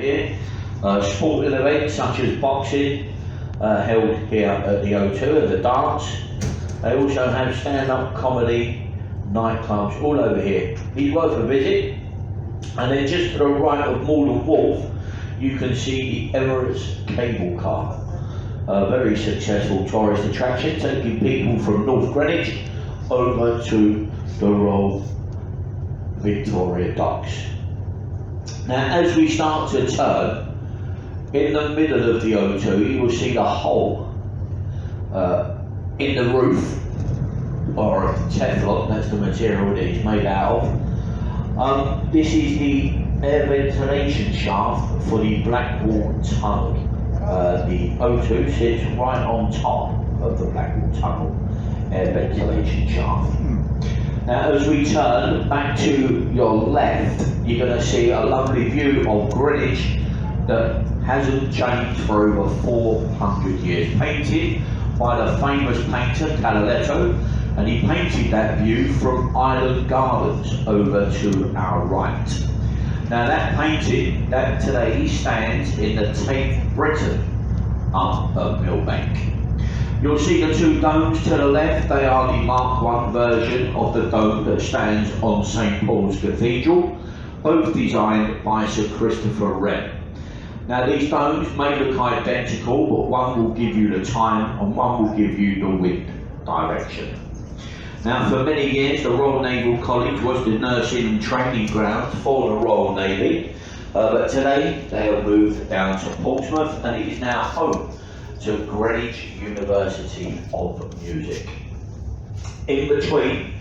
here. Sporting events such as boxing held here at the O2 and the dance. They also have stand-up comedy nightclubs all over here. He's worth a visit. And then just to the right of Morden Wharf, you can see the Emirates cable car. A very successful tourist attraction, taking people from North Greenwich over to the Royal Victoria Docks. Now, as we start to turn, in the middle of the O2, you will see the hole in the roof, or Teflon, that's the material that it's made out of. This is the air ventilation shaft for the Blackwall Tunnel. The O2 sits right on top of the Blackwall Tunnel air ventilation shaft. Now, as we turn back to your left, you're going to see a lovely view of Greenwich that hasn't changed for over 400 years. Painted by the famous painter Canaletto, and he painted that view from Island Gardens over to our right. Now that painting, that today stands in the Tate Britain up at Millbank. You'll see the two domes to the left. They are the Mark I version of the dome that stands on St Paul's Cathedral, both designed by Sir Christopher Wren. Now these domes may look identical, but one will give you the time and one will give you the wind direction. Now for many years the Royal Naval College was the nursing and training ground for the Royal Navy, but today they have moved down to Portsmouth and it is now home to Greenwich University of Music. In between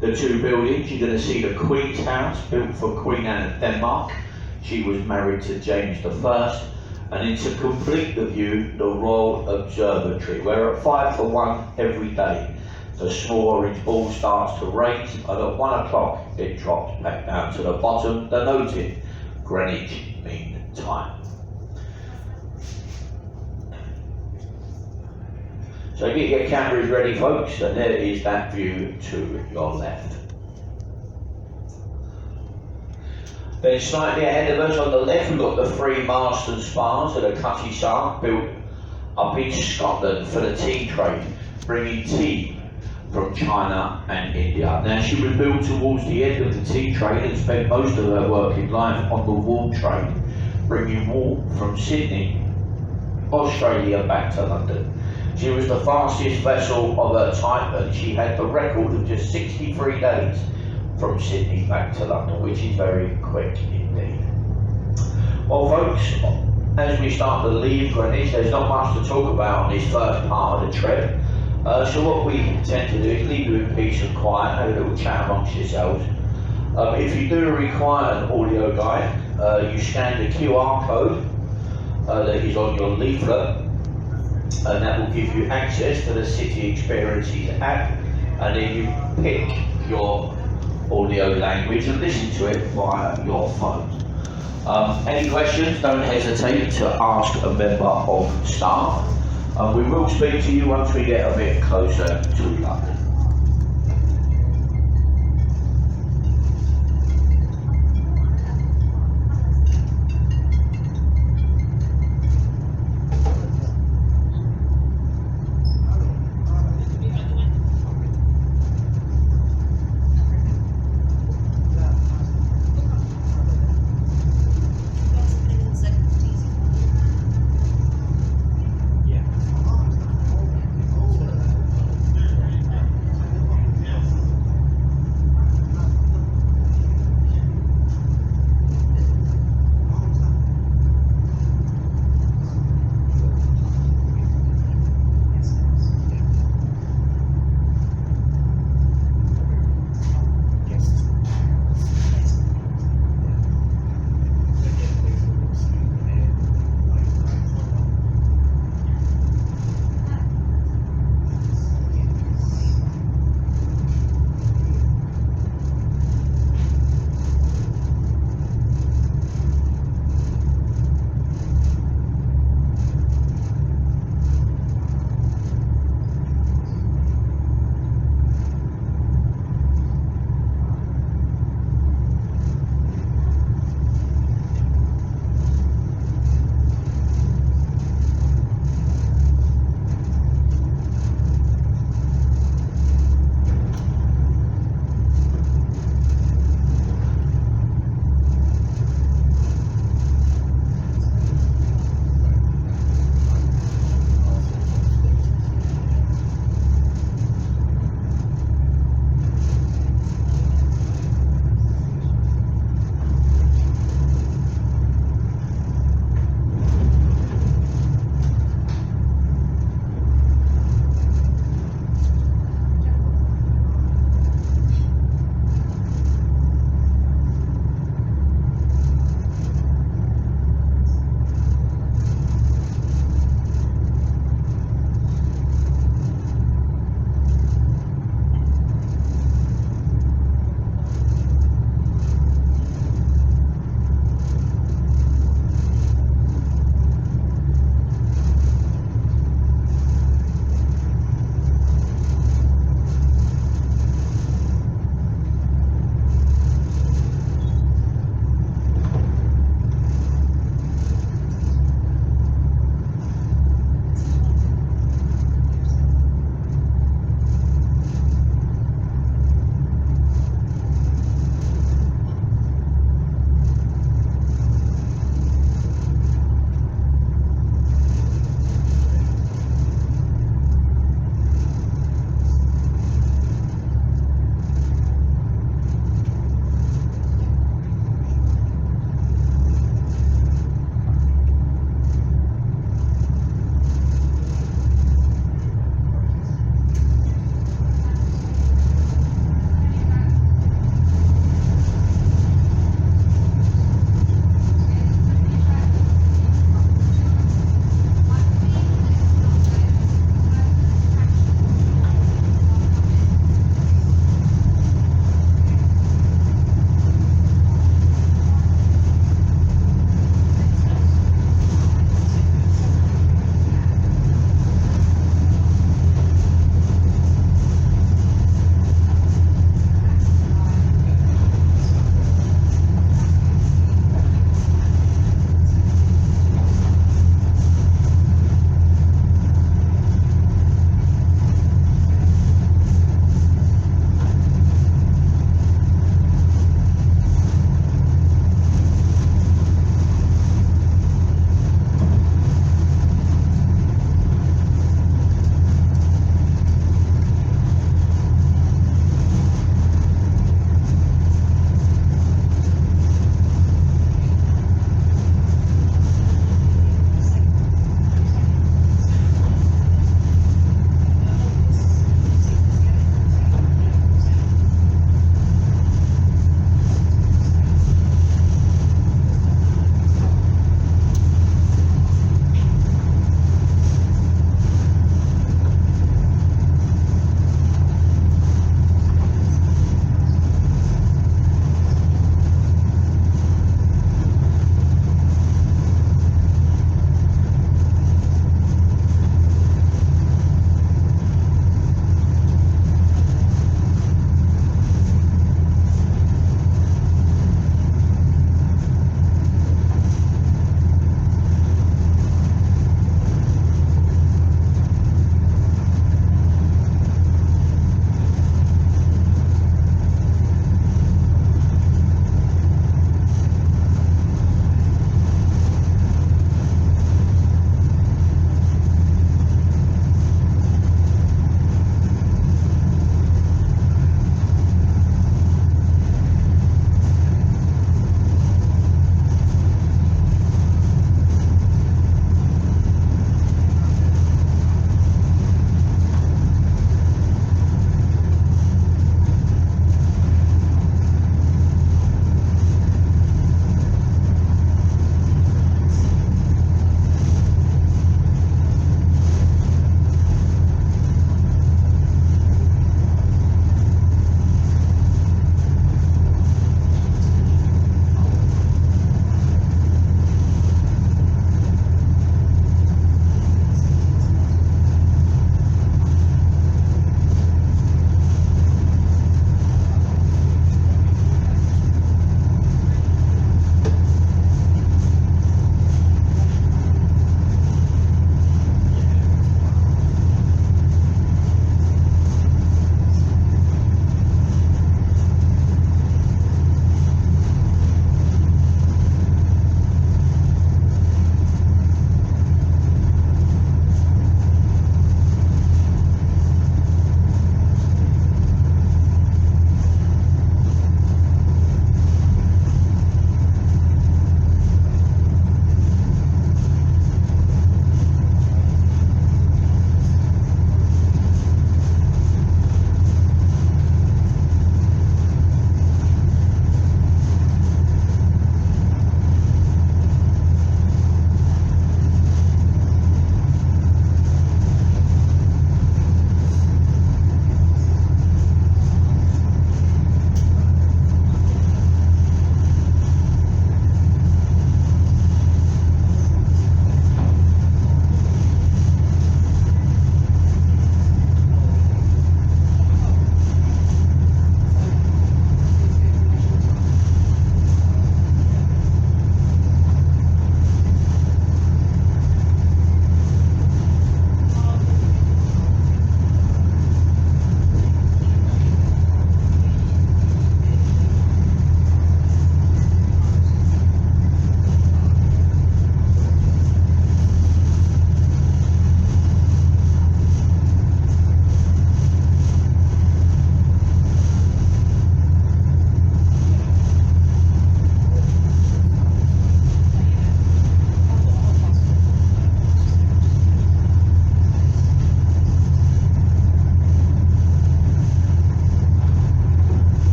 the two buildings you're going to see the Queen's House, built for Queen Anne of Denmark. She was married to James I, and then to complete the view, the Royal Observatory, where at 5 to 1 every day the small orange ball starts to raise, and at 1 o'clock it drops back down to the bottom, denoting Greenwich Mean Time. So get your cameras ready, folks, and there is that view to your left. Then slightly ahead of us on the left, we've got the three Marston Spas at a Cutty Sark, built up in Scotland for the tea trade, bringing tea from China and India. Now she was built towards the end of the tea trade and spent most of her working life on the wool trade, bringing wool from Sydney, Australia back to London. She was the fastest vessel of her type and she had the record of just 63 days from Sydney back to London, which is very quick indeed. Well folks, as we start to leave Greenwich, there's not much to talk about on this first part of the trip. So what we tend to do is leave you in peace and quiet, have a little chat amongst yourselves. If you do require an audio guide, you scan the QR code that is on your leaflet, and that will give you access to the City Experiences app, and then you pick your audio language and listen to it via your phone. Any questions, don't hesitate to ask a member of staff. We will speak to you once we get a bit closer to London.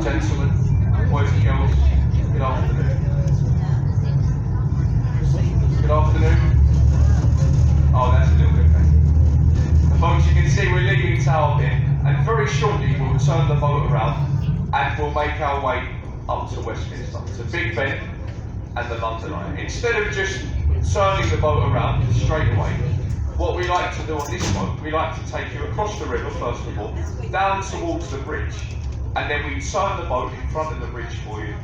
gentlemen, boys and girls, good afternoon. Good afternoon. Oh, that's a little bit better. Folks, you can see we're leaving Tower here, and very shortly we'll turn the boat around and we'll make our way up to Westminster, to Big Ben and the London Eye. Instead of just turning the boat around straight away, what we like to do on this boat, we like to take you across the river first of all, down towards the bridge, and then we turn the boat in front of the bridge for you,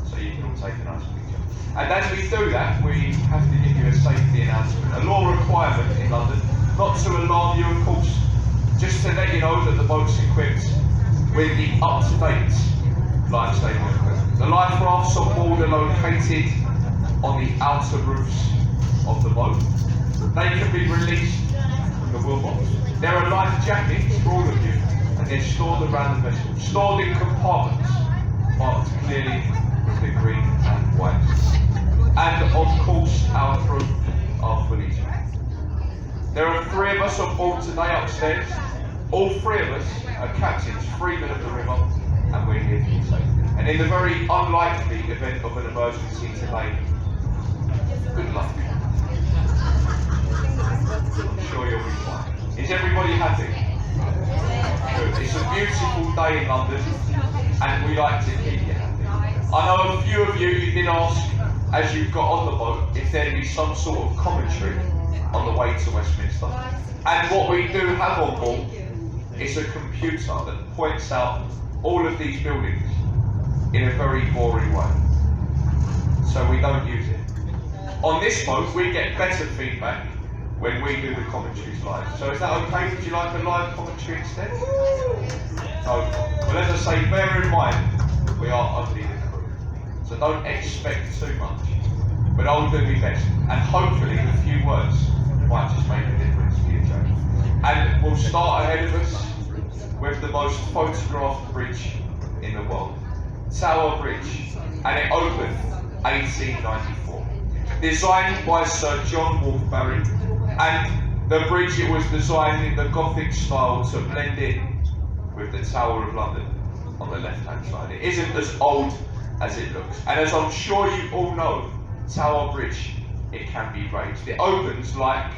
so you can all take a nice picture. And as we do that, we have to give you a safety announcement, a law requirement in London, not to alarm you of course, just to let you know that the boat's equipped with the up-to-date life-saving equipment. The life rafts on board are located on the outer roofs of the boat. They can be released from the wheel box. There are life jackets for all of you, and they're stored around the vessel, stored in compartments marked clearly with the green and white. And of course, our crew are fully trained. There are 3 of us on board today upstairs. All 3 of us are captains, freemen of the river, and we're here for your safety. And in the very unlikely event of an emergency today, good luck. I'm sure you'll be fine. Is everybody happy? Good. It's a beautiful day in London, and we like to keep you happy. I know a few of you did ask, as you got on the boat, if there'd be some sort of commentary on the way to Westminster. And what we do have on board is a computer that points out all of these buildings in a very boring way. So we don't use it. On this boat, we get better feedback when we do the commentaries live. So is that okay? Would you like a live commentary instead? No. Well, as I say, bear in mind, we are only the crew. So don't expect too much. But I'll do my best. And hopefully a few words might just make a difference to your journey. And we'll start ahead of us with the most photographed bridge in the world. Tower Bridge. And it opened 1894. Designed by Sir John Wolfbarry. And the bridge, it was designed in the Gothic style to blend in with the Tower of London on the left-hand side. It isn't as old as it looks. And as I'm sure you all know, Tower Bridge, it can be raised. It opens like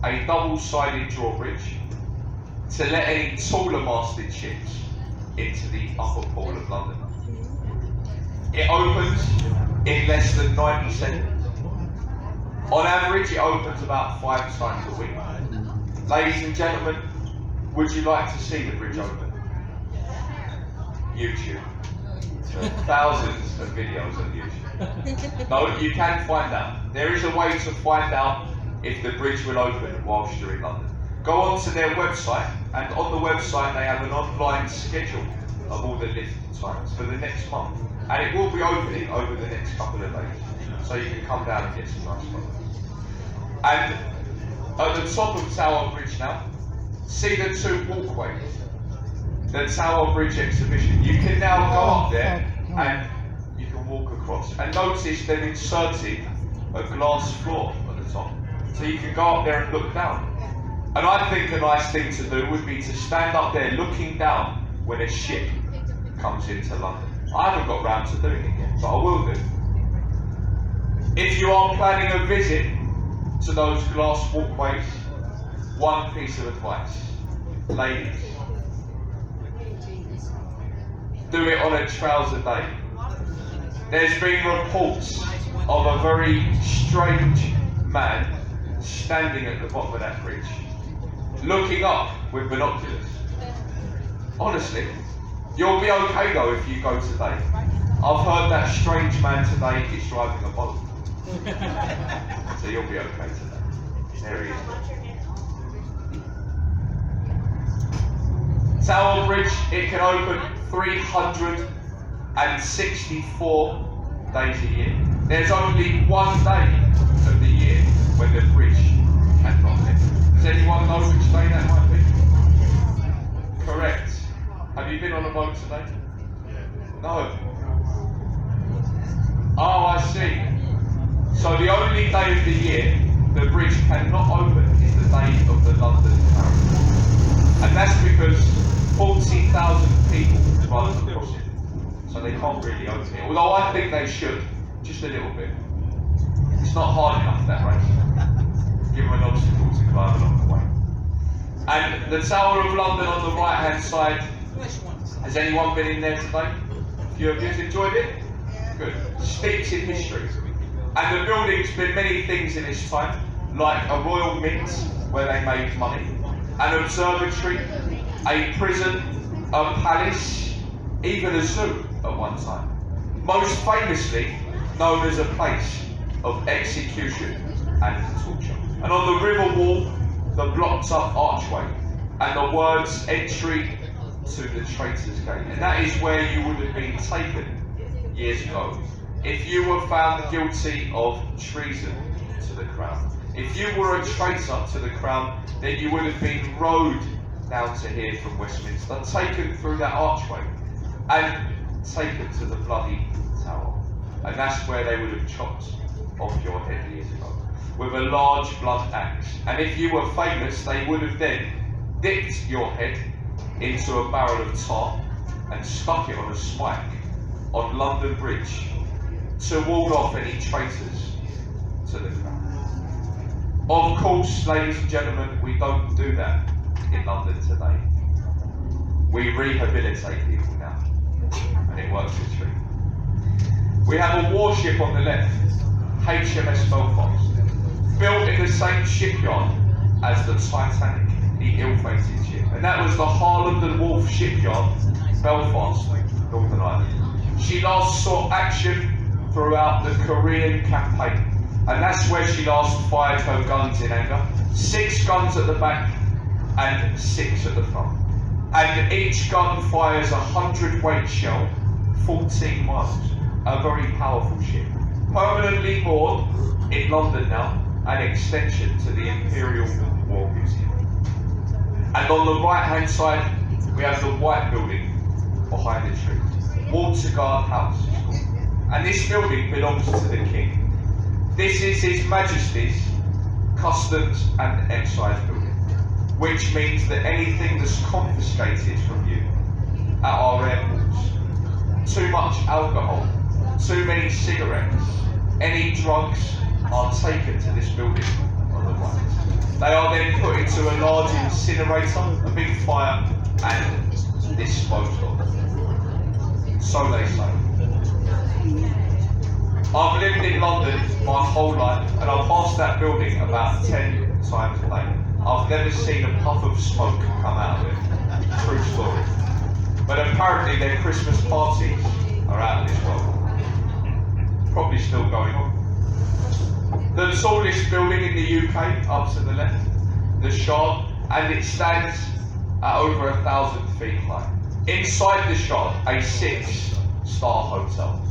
a double-sided drawbridge to let any taller masted ships into the upper pool of London. It opens in less than 90 seconds. On average, it opens about 5 times a week. Ladies and gentlemen, would you like to see the bridge open? YouTube. Thousands of videos on YouTube. No, you can find out. There is a way to find out if the bridge will open whilst you're in London. Go onto their website, and on the website they have an online schedule of all the lift times for the next month. And it will be opening over the next couple of days. So you can come down and get some nice photos. And at the top of Tower Bridge now, see the 2 walkways. The Tower Bridge exhibition. You can now go up there and you can walk across. And notice they've inserted a glass floor at the top. So you can go up there and look down. And I think a nice thing to do would be to stand up there looking down when a ship comes into London. I haven't got round to doing it yet, but I will do. If you are planning a visit to those glass walkways, one piece of advice. Ladies, do it on a trouser day. There's been reports of a very strange man standing at the bottom of that bridge, looking up with binoculars. Honestly, you'll be okay though if you go today. I've heard that strange man today is driving a boat. So you'll be okay today. There he is. Tower Bridge, it can open 364 days a year. There's only one day of the year when the bridge cannot lift. Does anyone know which day that might be? Correct. Have you been on a boat today? No. Oh, I see. So the only day of the year the bridge cannot open is the day of the London Marathon. And that's because 40,000 people run across it. so they can't really open it. Although I think they should, just a little bit. It's not hard enough, that race. Give them an obstacle to climb along the way. And the Tower of London on the right-hand side, has anyone been in there today? A few of you enjoyed it? Good. Steeped in history. And the building's been many things in its time, like a royal mint where they made money, an observatory, a prison, a palace, even a zoo at one time. Most famously known as a place of execution and torture. And on the river wall, the blocked up archway and the words "entry to the Traitors' Gate." And that is where you would have been taken years ago if you were found guilty of treason to the crown. If you were a traitor to the crown, then you would have been rowed down to here from Westminster, taken through that archway and taken to the bloody tower. And that's where they would have chopped off your head years ago with a large blunt axe. And if you were famous, they would have then dipped your head into a barrel of tar and stuck it on a spike on London Bridge to ward off any traitors to the crown. Of course, ladies and gentlemen, we don't do that in London today. We rehabilitate people now, and it works a treat. We have a warship on the left, HMS Belfast, built in the same shipyard as the Titanic, the ill-fated ship. And that was the Harland and Wolff shipyard, Belfast, Northern Ireland. She last saw action throughout the Korean campaign, and that's where she last fired her guns in anger. 6 guns at the back and 6 at the front. And each gun fires a 100-weight shell, 14 miles. A very powerful ship. Permanently moored in London now, an extension to the Imperial War Museum. And on the right-hand side, we have the White Building behind the tree. Water Guard House, it's called. And this building belongs to the King. This is His Majesty's Customs and Excise Building, which means that anything that's confiscated from you at our airports, too much alcohol, too many cigarettes, any drugs are taken to this building on the right. They are then put into a large incinerator, a big fire, and disposed of. So they say. I've lived in London my whole life, and I've passed that building about 10 times a day. I've never seen a puff of smoke come out of it. True story. But apparently their Christmas parties are out of this world. Probably still going on. The tallest building in the UK, up to the left, the Shard, and it stands at over 1,000 feet high. Inside the Shard, a 6-star hotel.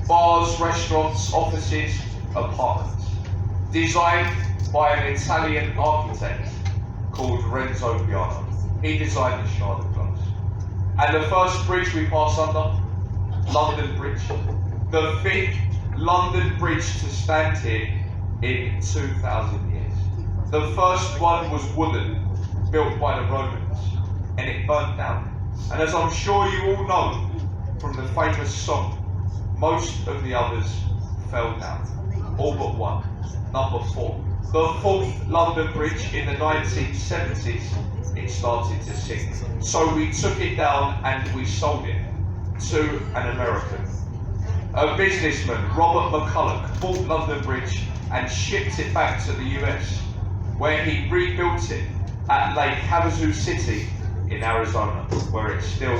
Bars, restaurants, offices, apartments. Designed by an Italian architect called Renzo Piano. He designed the Shard of Glass. And the first bridge we pass under, London Bridge. The 5th London Bridge to stand here in 2,000 years. The first one was wooden, built by the Romans, and it burnt down. And as I'm sure you all know from the famous song, most of the others fell down, all but one, number 4. The 4th London Bridge in the 1970s, it started to sink. So we took it down and we sold it to an American. A businessman, Robert McCulloch, bought London Bridge and shipped it back to the US, where he rebuilt it at Lake Havasu City in Arizona, where it still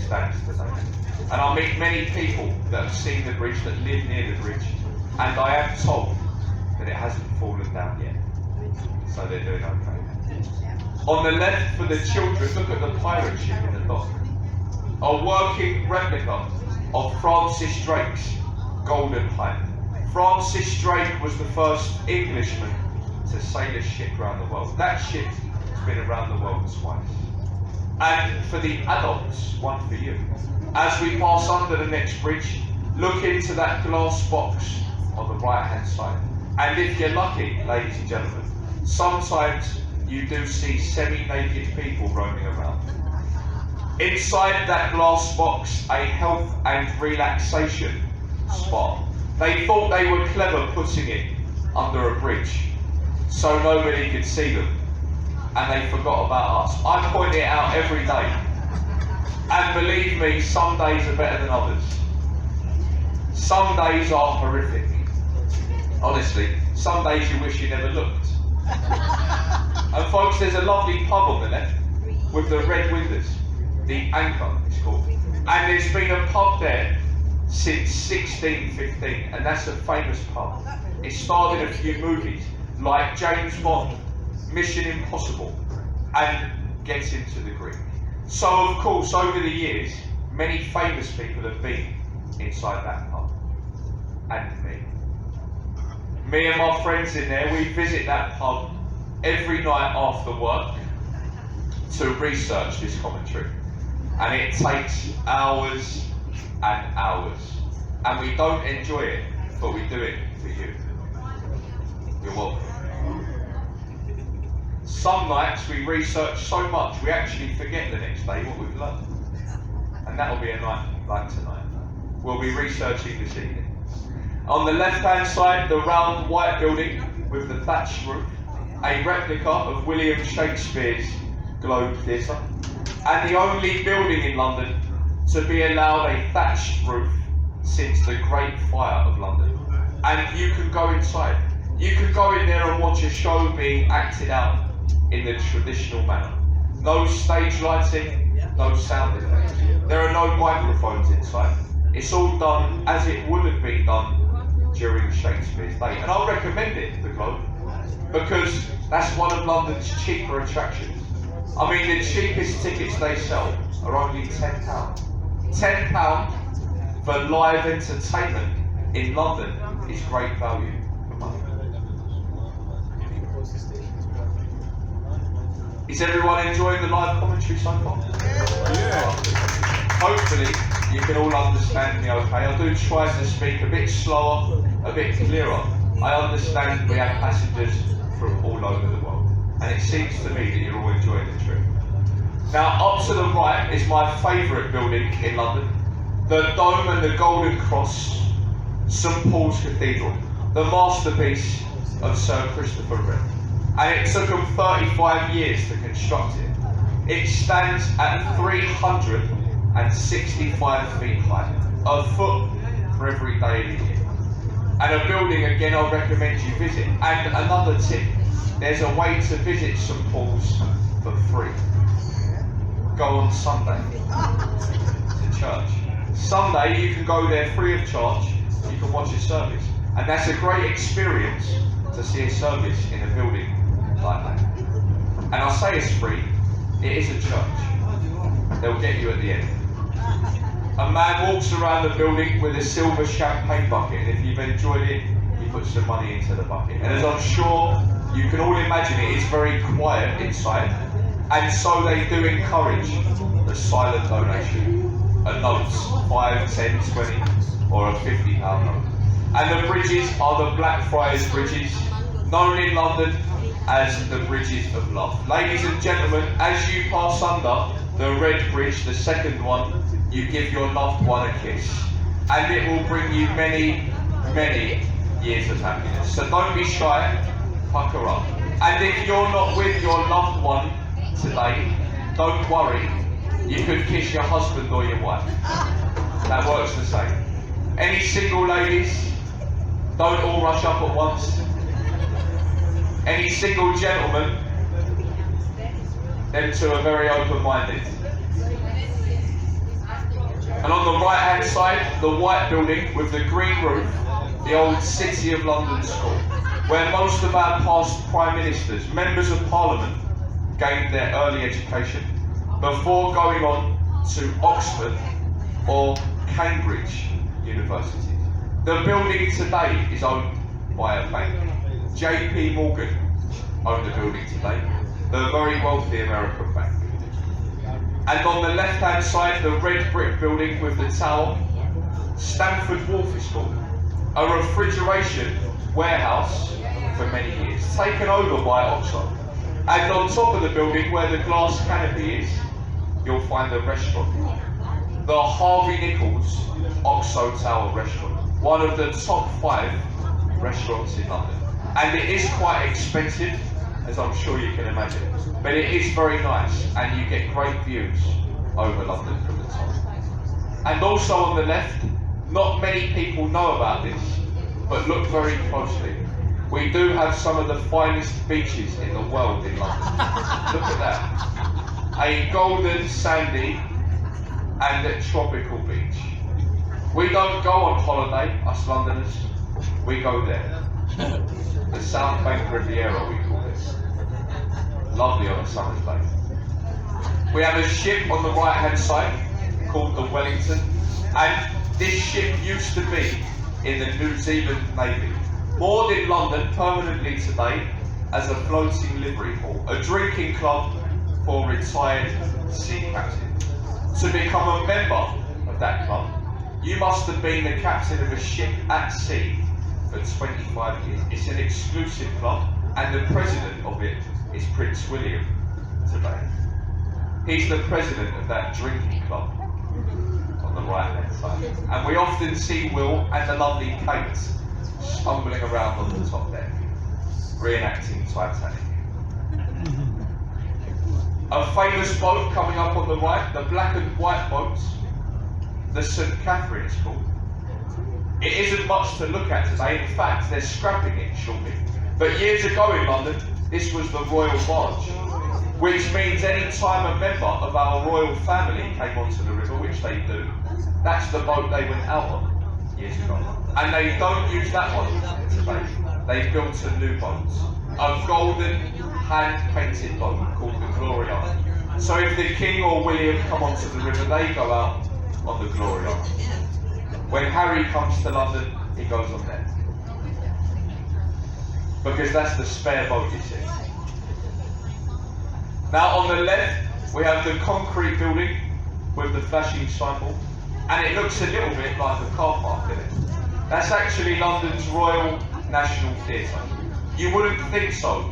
stands today. And I meet many people that have seen the bridge, that live near the bridge, and I am told that it hasn't fallen down yet. So they're doing okay. On the left, for the children, look at the pirate ship in the dock. A working replica of Francis Drake's Golden Hind. Francis Drake was the first Englishman to sail a ship around the world. That ship has been around the world twice. And for the adults, one for you. As we pass under the next bridge, look into that glass box on the right-hand side. And if you're lucky, ladies and gentlemen, sometimes you do see semi-naked people roaming around. Inside that glass box, a health and relaxation spa. They thought they were clever putting it under a bridge so nobody could see them, and they forgot about us. I point it out every day, and believe me, some days are better than others. Some days are horrific. Honestly, some days you wish you never looked. And folks, there's a lovely pub on the left with the red windows. The Anchor, it's called. And there's been a pub there since 1615, and that's a famous pub. It starred in a few movies like James Bond, Mission Impossible, and Get Into the Greek. So of course, over the years, many famous people have been inside that pub. And me. Me and my friends in there, we visit that pub every night after work to research this commentary. And it takes hours and hours. And we don't enjoy it, but we do it for you. You're welcome. Some nights we research so much we actually forget the next day what we've learned. And that'll be a night like tonight. We'll be researching this evening. On the left-hand side, the round white building with the thatched roof, a replica of William Shakespeare's Globe Theatre, and the only building in London to be allowed a thatched roof since the Great Fire of London. And you can go inside. You can go in there and watch a show being acted out in the traditional manner. No stage lighting, no sound effects. There are no microphones inside. It's all done as it would have been done during Shakespeare's day. And I'll recommend it, the Globe, because that's one of London's cheaper attractions. I mean, the cheapest tickets they sell are only £10. £10 for live entertainment in London is great value for money. Is everyone enjoying the live commentary so far? Yeah. Hopefully you can all understand me okay. I do try to speak a bit slower, a bit clearer. I understand we have passengers from all over the world, and it seems to me that you're all enjoying the trip. Now, up to the right is my favourite building in London, the Dome and the Golden Cross, St Paul's Cathedral, the masterpiece of Sir Christopher Wren. And it took them 35 years to construct it. It stands at 365 feet high, a foot for every day of the year. And a building, again, I recommend you visit. And another tip, there's a way to visit St Paul's for free. Go on Sunday to church. Sunday you can go there free of charge, you can watch a service. And that's a great experience to see a service in a building like that. And I say it's free, it is a church. They'll get you at the end. A man walks around the building with a silver champagne bucket, and if you've enjoyed it, he puts some money into the bucket. And as I'm sure you can all imagine, it is very quiet inside, and so they do encourage the silent donation. A note, 5, 10, 20, or a £50 note. And the bridges are the Blackfriars Bridges, known in London as the Bridges of Love. Ladies and gentlemen, as you pass under the red bridge, the second one, you give your loved one a kiss, and it will bring you many, many years of happiness. So don't be shy, pucker up. And if you're not with your loved one today, don't worry, you could kiss your husband or your wife. That works the same. Any single ladies, don't all rush up at once. Any single gentlemen, them two are very open-minded. And on the right-hand side, the white building with the green roof, the old City of London School, where most of our past Prime Ministers, Members of Parliament, gained their early education before going on to Oxford or Cambridge universities. The building today is owned by a bank. JP Morgan owned the building today, the very wealthy American bank. And on the left-hand side, the red brick building with the tower, Stamford Wharf is called, a refrigeration warehouse for many years, taken over by Oxford. And on top of the building, where the glass canopy is, you'll find a restaurant. The Harvey Nichols Oxo Tower restaurant, one of the top 5 restaurants in London. And it is quite expensive, as I'm sure you can imagine, but it is very nice and you get great views over London from the top. And also on the left, not many people know about this, but look very closely. We do have some of the finest beaches in the world in London. Look at that. A golden, sandy and a tropical beach. We don't go on holiday, us Londoners, we go there. The South Bank Riviera, we call this. Lovely on a summer's day. We have a ship on the right hand side called the Wellington, and this ship used to be in the New Zealand Navy. Moored in London permanently today as a floating livery hall, a drinking club for retired sea captains. To become a member of that club, you must have been the captain of a ship at sea for 25 years. It's an exclusive club, and the president of it is Prince William today. He's the president of that drinking club on the right hand side. And we often see Will and the lovely Kate stumbling around on the top deck, reenacting Titanic. A famous boat coming up on the right, the black and white boat, the St. Catherine it's called. It isn't much to look at today, in fact they're scrapping it shortly. But years ago in London, this was the Royal Barge, which means any time a member of our royal family came onto the river, which they do, that's the boat they went out on years ago. And they don't use that one today. They've built a new boat, a golden hand-painted boat called the Gloria. So if the King or William come onto the river, they go out on the Gloria. When Harry comes to London, he goes on there. Because that's the spare boat, you see. Now on the left, we have the concrete building with the flashing signboard. And it looks a little bit like a car park, doesn't it? That's actually London's Royal National Theatre. You wouldn't think so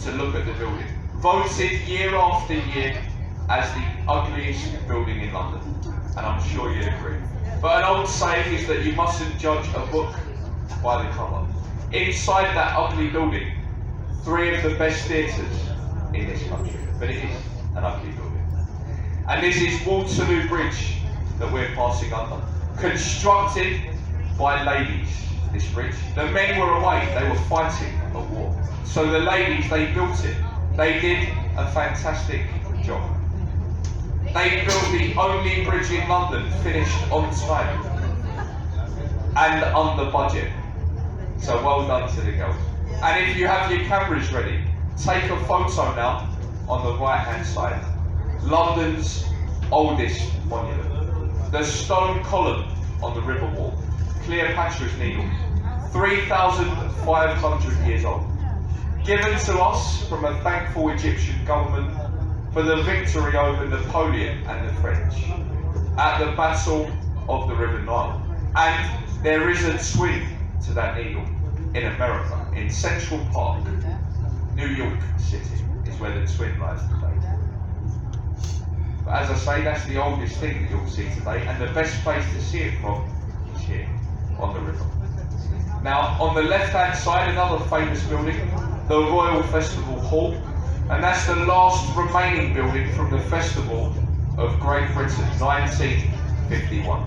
to look at the building. Voted year after year as the ugliest building in London. And I'm sure you'd agree. But an old saying is that you mustn't judge a book by the cover. Inside that ugly building, 3 of the best theatres in this country. But it is an ugly building. And this is Waterloo Bridge that we're passing under. Constructed by ladies, this bridge. The men were away, they were fighting a war. So the ladies, they built it. They did a fantastic job. They built the only bridge in London finished on time and under budget. So well done to the girls. And if you have your cameras ready, take a photo now on the right hand side. London's oldest monument. The stone column on the river wall. Cleopatra's Needle. 3,500 years old. Given to us from a thankful Egyptian government for the victory over Napoleon and the French at the Battle of the River Nile. And there is a twin to that needle in America, in Central Park, New York City, is where the twin lies today. But as I say, that's the oldest thing that you'll see today, and the best place to see it from is here, on the river. Now, on the left-hand side, another famous building, the Royal Festival Hall, and that's the last remaining building from the Festival of Great Britain, 1951.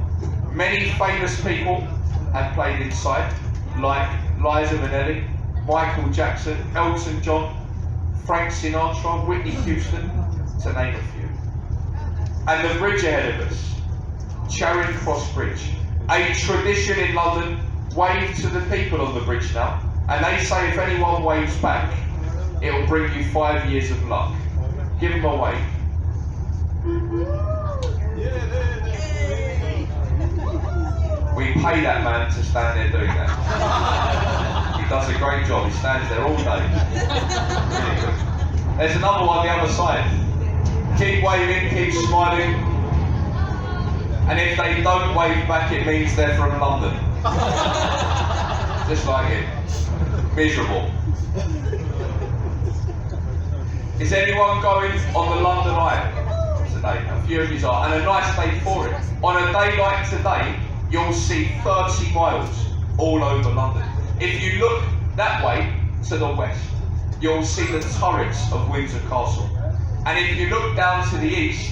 Many famous people have played inside, like Liza Minnelli, Michael Jackson, Elton John, Frank Sinatra, Whitney Houston, to name a few. And the bridge ahead of us, Charing Cross Bridge, a tradition in London. Wave to the people on the bridge now, and they say if anyone waves back, it'll bring you 5 years of luck. Give them a wave. We pay that man to stand there doing that. He does a great job, he stands there all day. Really good. There's another one on the other side. Keep waving, keep smiling. And if they don't wave back, it means they're from London. Just like it. Miserable. Is anyone going on the London Eye today. A few of you are, and a nice day for it. On a day like today, you'll see 30 miles all over London. If you look that way to the west, you'll see the turrets of Windsor Castle. And if you look down to the east,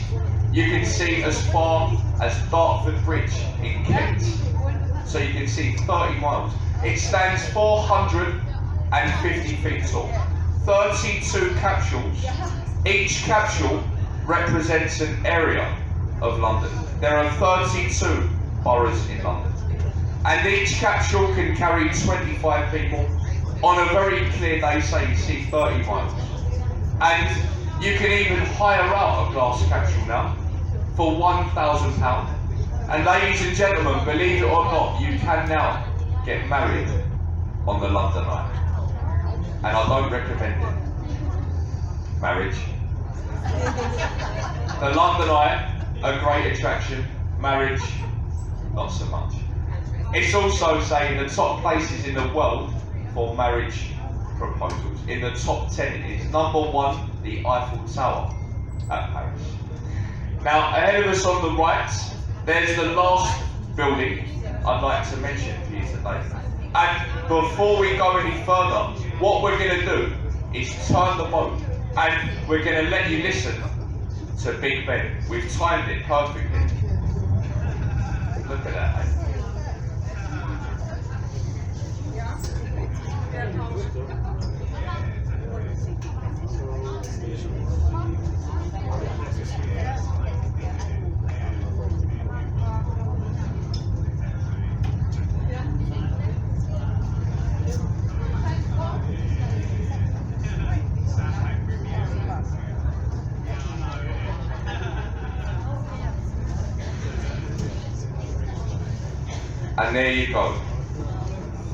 you can see as far as Dartford Bridge in Kent. So you can see 30 miles. It stands 450 feet tall. 32 capsules. Each capsule represents an area of London. There are 32 boroughs in London. And each capsule can carry 25 people. On a very clear day, say you see 30 miles. And you can even hire out a glass capsule now for £1,000. And ladies and gentlemen, believe it or not, you can now get married on the London Eye. And I don't recommend it. Marriage. The London Eye, a great attraction. Marriage, not so much. It's also saying the top places in the world for marriage proposals. In the top 10 it is. Number 1, the Eiffel Tower at Paris. Now, ahead of us on the right, there's the last building I'd like to mention for you today. And before we go any further, what we're going to do is turn the boat and we're going to let you listen to Big Ben. We've timed it perfectly. Look at that. And there you go.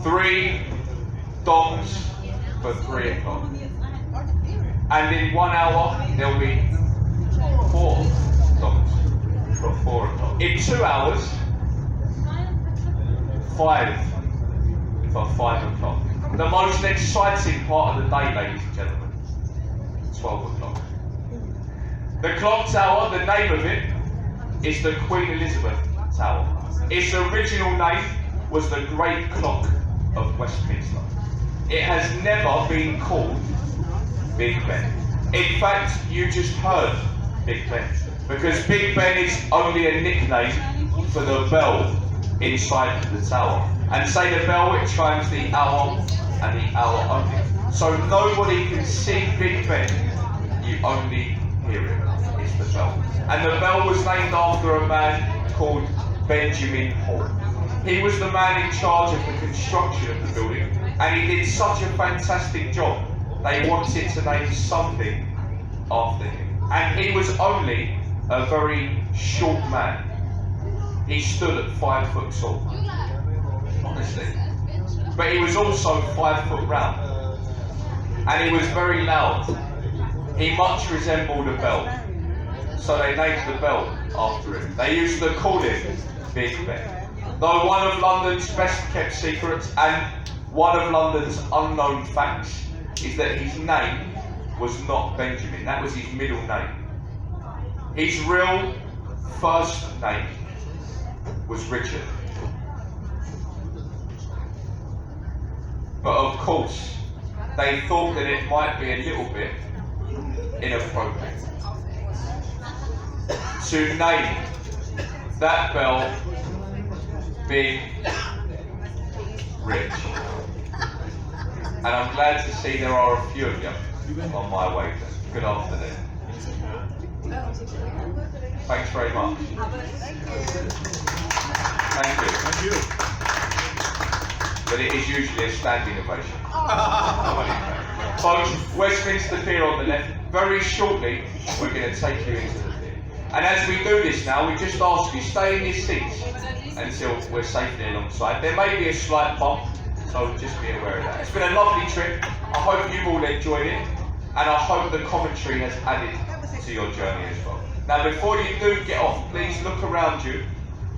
3 dongs for 3 o'clock. And in 1 hour, there'll be 4 dongs for 4 o'clock. In 2 hours, 5 for 5 o'clock. The most exciting part of the day, ladies and gentlemen, 12 o'clock. The clock tower, the name of it, is the Queen Elizabeth Tower. Its original name was the Great Clock of Westminster. It has never been called Big Ben. In fact, you just heard Big Ben, because Big Ben is only a nickname for the bell inside the tower. And say the bell, it chimes the hour and the hour only. So nobody can see Big Ben, you only hear it. It's the bell. And the bell was named after a man called Benjamin Hall. He was the man in charge of the construction of the building, and he did such a fantastic job, they wanted to name something after him. And he was only a very short man. He stood at 5 foot tall, honestly. But he was also 5 foot round, and he was very loud. He much resembled a bell, so they named the bell after him. They used to call him Big Ben. Though one of London's best kept secrets and one of London's unknown facts is that his name was not Benjamin, that was his middle name. His real first name was Richard. But of course, they thought that it might be a little bit inappropriate to name that bell Big Rich. And I'm glad to see there are a few of you on my wavelength. Good afternoon. Thanks very much. Thank you. Thank you. But it is usually a standing ovation. Folks, Westminster Pier on the left. Very shortly, we're going to take you into the pier. And as we do this now, we just ask you, stay in your seats until we're safely alongside. There may be a slight bump, so just be aware of that. It's been a lovely trip. I hope you've all enjoyed it, and I hope the commentary has added to your journey as well. Now, before you do get off, please look around you.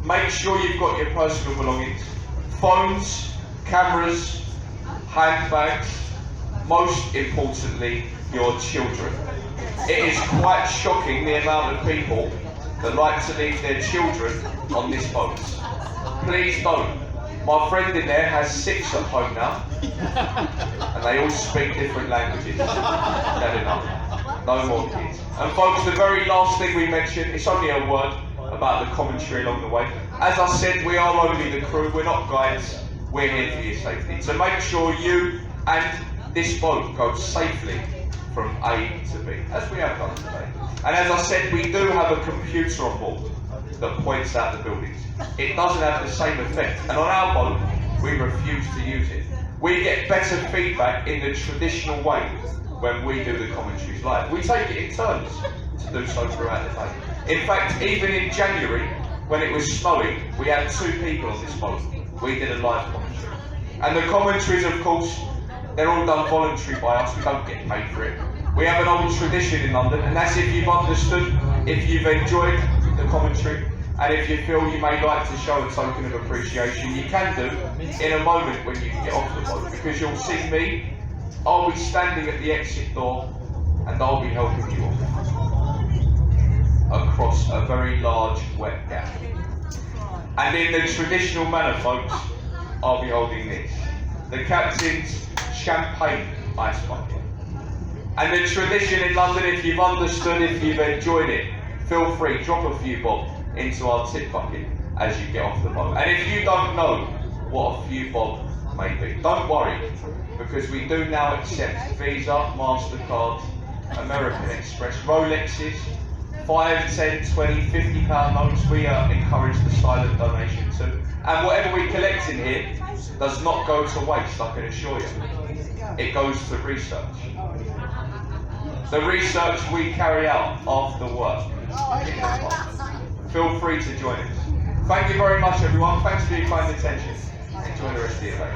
Make sure you've got your personal belongings, phones, cameras, handbags, most importantly, your children. It is quite shocking the amount of people that like to leave their children on this boat. Please don't. My friend in there has 6 at home now, and they all speak different languages. Had enough. No more kids. And folks, the very last thing we mentioned, it's only a word about the commentary along the way. As I said, we are only the crew, we're not guides, we're here for your safety. So make sure you and this boat goes safely from A to B, as we have done today. And as I said, we do have a computer on board that points out the buildings. It doesn't have the same effect, and on our boat, we refuse to use it. We get better feedback in the traditional way when we do the commentaries live. We take it in turns to do so throughout the day. In fact, even in January, when it was snowing, we had 2 people on this boat. We did a live commentary. And the commentaries, of course, they're all done voluntary by us, we don't get paid for it. We have an old tradition in London, and that's if you've understood, if you've enjoyed the commentary, and if you feel you may like to show a token of appreciation, you can do in a moment when you get off the boat, because you'll see me, I'll be standing at the exit door, and I'll be helping you off across a very large wet gap. And in the traditional manner, folks, I'll be holding this, the captain's champagne ice bucket. And the tradition in London, if you've understood, if you've enjoyed it, feel free, drop a few bob into our tip bucket as you get off the boat. And if you don't know what a few bob may be, don't worry, because we do now accept Visa, MasterCard, American Express, Rolexes, 5, 10, 20, £50 notes. We encourage the silent donation too. And whatever we collect in here does not go to waste, I can assure you. It goes to research. The research we carry out after work. Feel free to join us. Thank you very much, everyone. Thanks for your kind attention. Enjoy the rest of your day.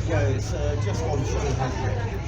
Yeah, it's just on 700.